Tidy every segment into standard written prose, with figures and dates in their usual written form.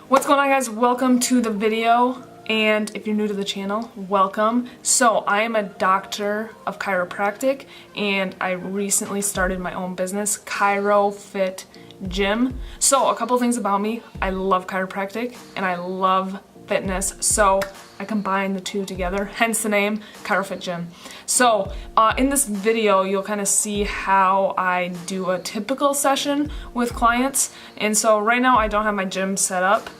What's going on, guys? Welcome to the video, and if you're new to the channel, welcome. So I am a doctor of chiropractic, and I recently started my own business, chirofitgym. So a couple things about me: I love chiropractic and I love fitness, so I combine the two together, hence the name chirofitgym. So in this video you'll kind of see how I do a typical session with clients. And so right now I don't have my gym set up,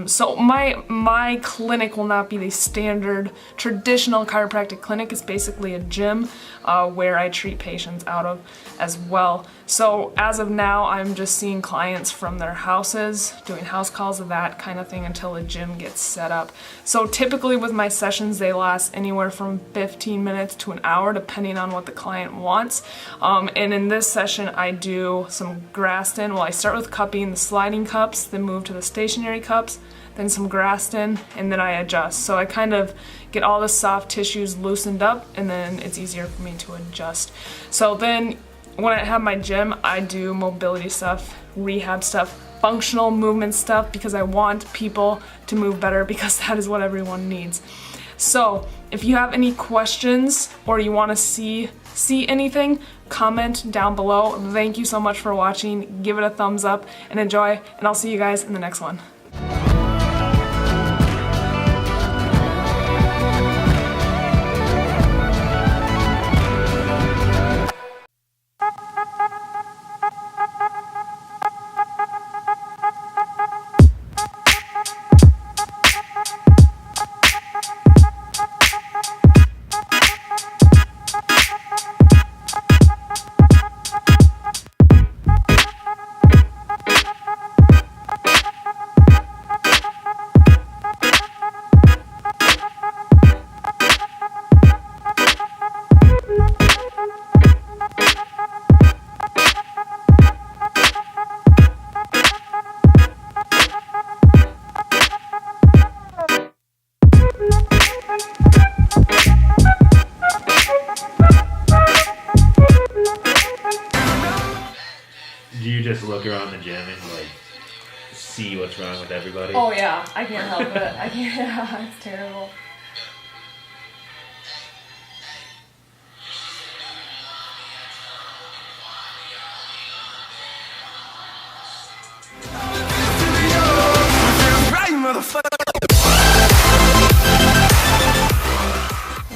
so my clinic will not be the standard traditional chiropractic clinic. It's basically a gym where I treat patients out of as well. So as of now, I'm just seeing clients from their houses, doing house calls of that kind of thing until a gym gets set up. So typically with my sessions, they last anywhere from 15 minutes to an hour, depending on what the client wants. And in this session, I do some Graston. Well, I start with cupping, the sliding cups, then move to the stationary cups, then some Graston, and then I adjust. So I kind of get all the soft tissues loosened up, and then it's easier for me to adjust. So then when I have my gym, I do mobility stuff, rehab stuff, functional movement stuff, because I want people to move better, because that is what everyone needs. So if you have any questions or you want to see anything, comment down below. Thank you so much for watching. Give it a thumbs up and enjoy, and I'll see you guys in the next one. Do you just look around the gym and like see what's wrong with everybody? Oh yeah, I can't help it. I can't. Yeah, it's terrible.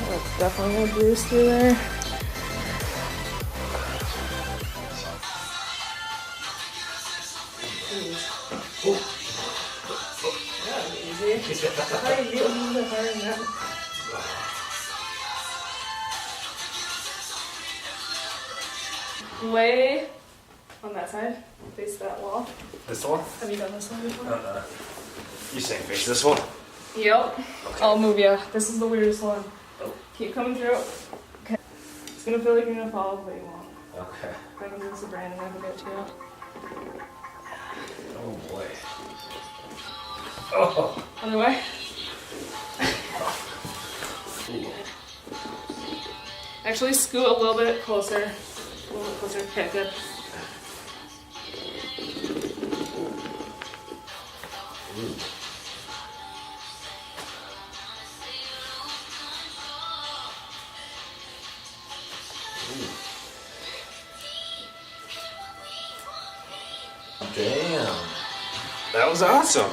That's definitely gonna bruise through there. Lay on that side, face that wall. This one? Have you done this one before? You saying face this one? Yep. Okay. I'll move ya. This is the weirdest one. Oh, keep coming through. Okay. It's gonna feel like you're gonna fall, but you won't. Okay. I'm gonna use the brand and I can get to you. Oh boy. Oh. Other way. Actually, scoot a little bit closer. A little bit closer. Okay, good. Damn. That was awesome.